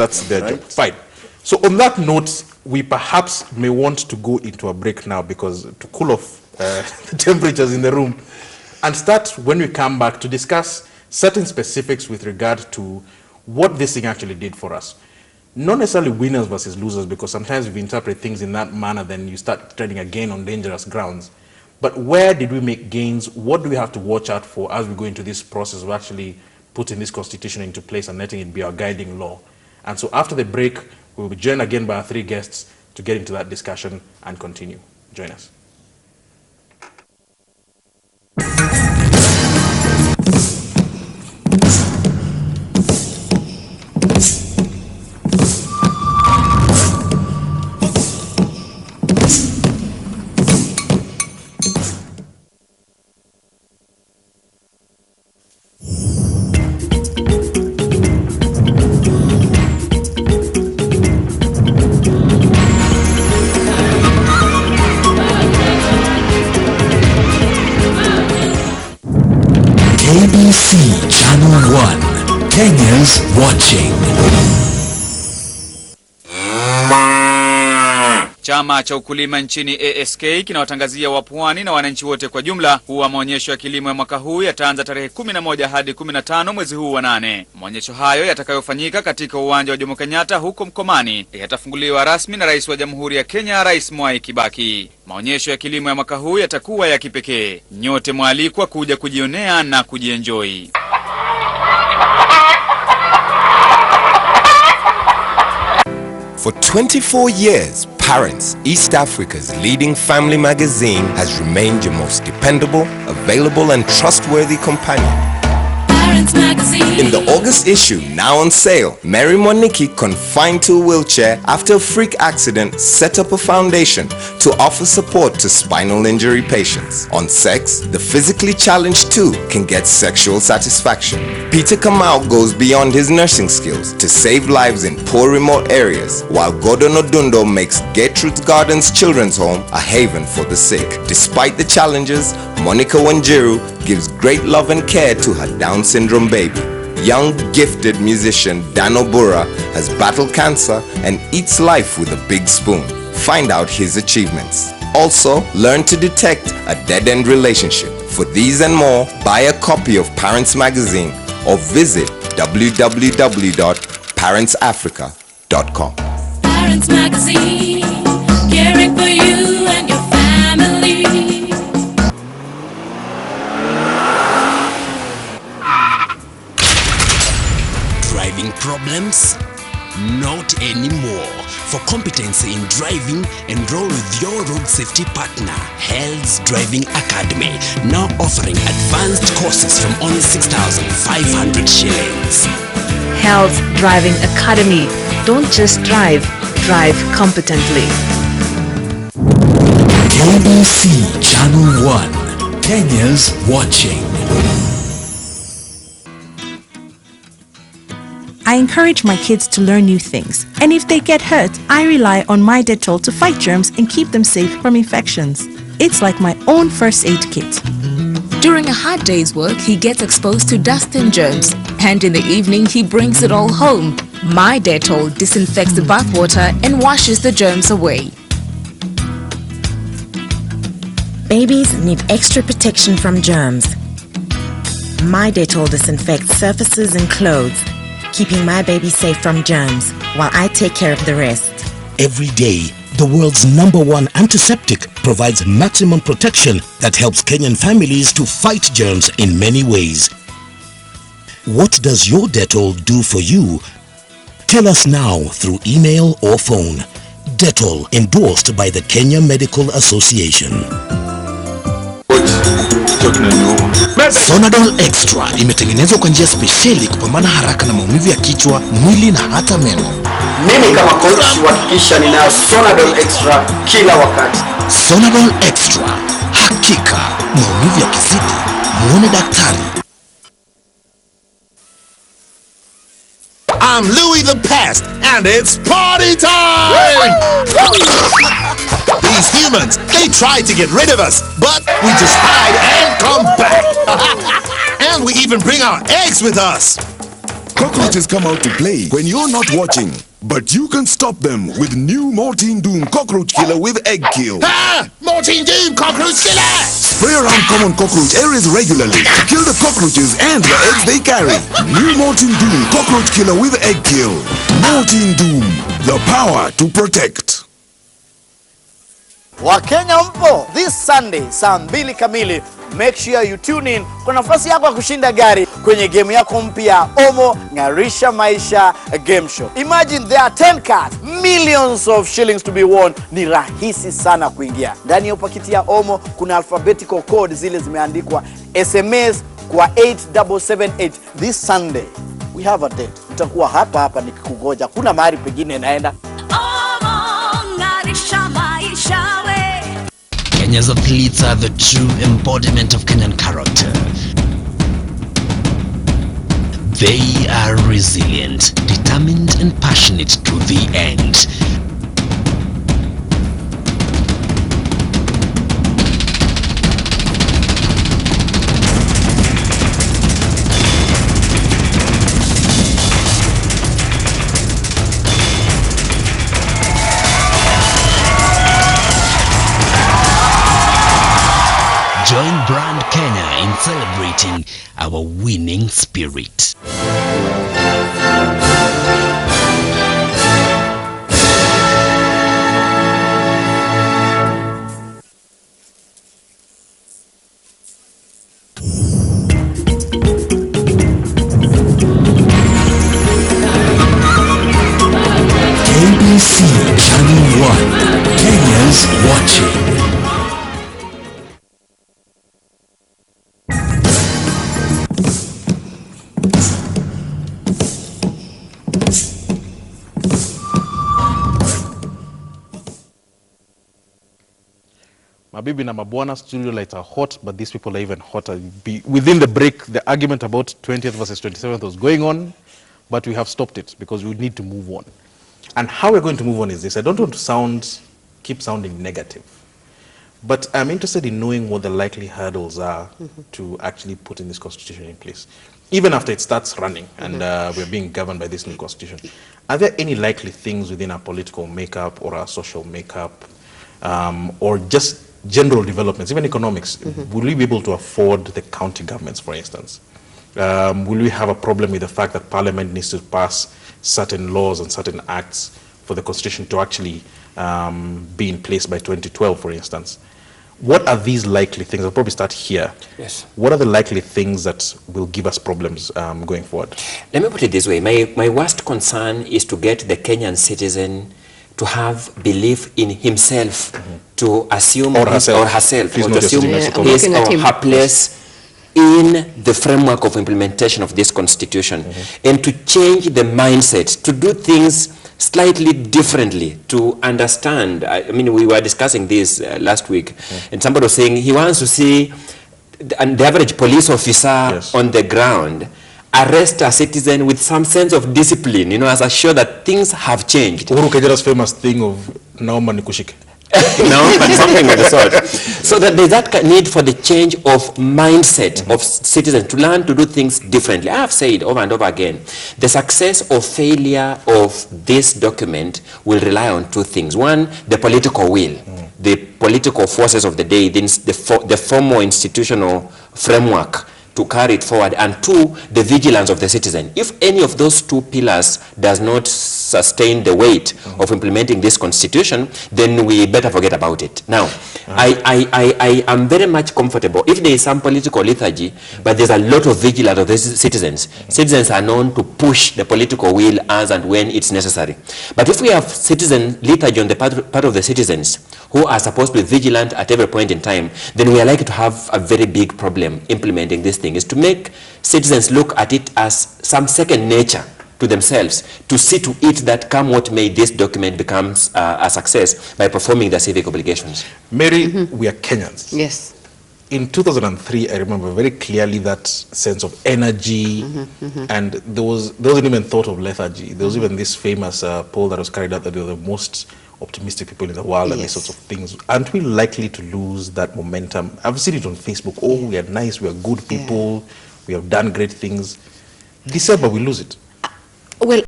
That's their job. Fine. So on that note, we perhaps may want to go into a break now because to cool off the temperatures in the room and start when we come back to discuss certain specifics with regard to what this thing actually did for us. Not necessarily winners versus losers, because sometimes if you interpret things in that manner, then you start treading again on dangerous grounds. But where did we make gains? What do we have to watch out for as we go into this process of actually putting this constitution into place and letting it be our guiding law? And so after the break, we will be joined again by our three guests to get into that discussion and continue. Join us. KBC Channel 1, Kenya's watching. Chama cha ukulima nchini ASK kinawatangazia wapwani na wananchi wote kwa jumla kuwa maonyesho ya kilimo ya mwaka huu yataanza tarehe 11 hadi 15 mwezi huu wa 8. Maonyesho hayo yatakayofanyika katika uwanja wa Jomo Kenyatta huko Mkomani yatafunguliwa rasmi na Rais wa Jamhuri ya Kenya, Rais Mwai Kibaki. Maonyesho ya kilimo ya mwaka huu yatakuwa ya kipekee. Nyote mwalikwa kuja kujionea na kujienjoy. For 24 years, Parents, East Africa's leading family magazine, has remained your most dependable, available and trustworthy companion. Parents Magazine. In the August issue, now on sale, Mary Moniki, confined to a wheelchair after a freak accident, set up a foundation to offer support to spinal injury patients. On sex, the physically challenged too can get sexual satisfaction. Peter Kamau goes beyond his nursing skills to save lives in poor remote areas, while Gordon Odundo makes Gertrude Gardens Children's Home a haven for the sick. Despite the challenges, Monica Wanjiru gives great love and care to her Down syndrome baby. Young, gifted musician Dan Obura has battled cancer and eats life with a big spoon. Find out his achievements. Also, learn to detect a dead-end relationship. For these and more, buy a copy of Parents Magazine or visit www.parentsafrica.com. Parents Magazine, caring for you and your family. Driving problems? Not anymore. For competency in driving, enroll with your road safety partner, Health Driving Academy, now offering advanced courses from only 6,500 shillings. Health Driving Academy. Don't just drive, drive competently. KBC Channel 1, Kenya's watching. I encourage my kids to learn new things, and if they get hurt, I rely on My Dettol to fight germs and keep them safe from infections. It's like my own first aid kit. During a hard day's work, he gets exposed to dust and germs, and in the evening he brings it all home. My Dettol disinfects the bathwater and washes the germs away. Babies need extra protection from germs. My Dettol disinfects surfaces and clothes, keeping my baby safe from germs while I take care of the rest. Every day, the world's #1 antiseptic provides maximum protection that helps Kenyan families to fight germs in many ways. What does your Dettol do for you? Tell us now through email or phone. Dettol, endorsed by the Kenya Medical Association. Sonadol Extra imetengenezwa kwa njia spesheli kupambana haraka na maumivu ya kichwa, mwili na hata meno. Mimi kama coach huhakikisha ninayo Sonadol Extra kila wakati. Sonadol Extra, hakika maumivu ya kizidi, muone daktari. I'm Louis the Pest, and it's party time! These humans, they tried to get rid of us, but we just hide and come back. And we even bring our eggs with us. Cockroaches come out to play when you're not watching. But you can stop them with new Mortein Doom Cockroach Killer with Egg Kill. Ah! Mortein Doom Cockroach Killer! Spray around common cockroach areas regularly to kill the cockroaches and the eggs they carry. New Mortein Doom Cockroach Killer with Egg Kill. Mortein Doom, the power to protect. Wakenya mpo, this Sunday saa 2 kamili, make sure you tune in kwa nafasi yako ya kushinda gari kwenye game yako mpya Omo Ng'arisha Maisha Game Show. Imagine there are 10 cards, millions of shillings to be won. Ni rahisi sana kuingia. Ndani ya pakiti ya Omo kuna alphabetical code zile zimeandikwa SMS kwa 8778. This Sunday we have a date. Utakuwa hapa nikikugoja. Kuna mahali pengine naenda. Kenya's athletes are the true embodiment of Kenyan character. They are resilient, determined and passionate to the end. Join Brand Kenya in celebrating our winning spirit. KBC Channel 1, Kenya's watching. Mabibi na mabwana, studio lights are hot, but these people are even hotter. Within the break, the argument about 20th versus 27th was going on, but we have stopped it because we need to move on. And how we're going to move on is this. I don't want to keep sounding negative, but I'm interested in knowing what the likely hurdles are to actually putting this constitution in place. Even after it starts running and we're being governed by this new constitution, are there any likely things within our political makeup or our social makeup or just general developments, even economics? Will we be able to afford the county governments, for instance? Will we have a problem with the fact that Parliament needs to pass certain laws and certain acts for the Constitution to actually be in place by 2012, for instance? What are these likely things? I'll probably start here. Yes. What are the likely things that will give us problems going forward? Let me put it this way. My worst concern is to get the Kenyan citizen to have belief in himself, to assume or herself, Please or to assume his or her place in the framework of implementation of this constitution, and to change the mindset, to do things slightly differently, to understand. I mean, we were discussing this last week, and somebody was saying he wants to see the average police officer on the ground arrest a citizen with some sense of discipline, you know, as a show that things have changed. Uhuru Kenyatta's famous thing of naomba nikushike. No, but something like the sort. So that there's that need for the change of mindset of citizens to learn to do things differently. I have said over and over again, the success or failure of this document will rely on two things. One, the political will, the political forces of the day, the formal institutional framework to carry it forward, and two, the vigilance of the citizen. If any of those two pillars does not sustain the weight of implementing this constitution, then we better forget about it. Now, I am very much comfortable if there is some political lethargy, but there's a lot of vigilance of the citizens. Citizens are known to push the political will as and when it's necessary. But if we have citizen lethargy on the part of the citizens who are supposed to be vigilant at every point in time, then we are likely to have a very big problem implementing this thing. Is to make citizens look at it as some second nature to themselves, to see to it that come what may, this document becomes a success by performing their civic obligations. Mary, we are Kenyans. Yes. In 2003, I remember very clearly that sense of energy, and there wasn't even thought of lethargy. There was even this famous poll that was carried out that they were the most optimistic people in the world and these sorts of things. Aren't we likely to lose that momentum? I've seen it on Facebook. Oh, we are nice, we are good people, we have done great things. December, we lose it. Well,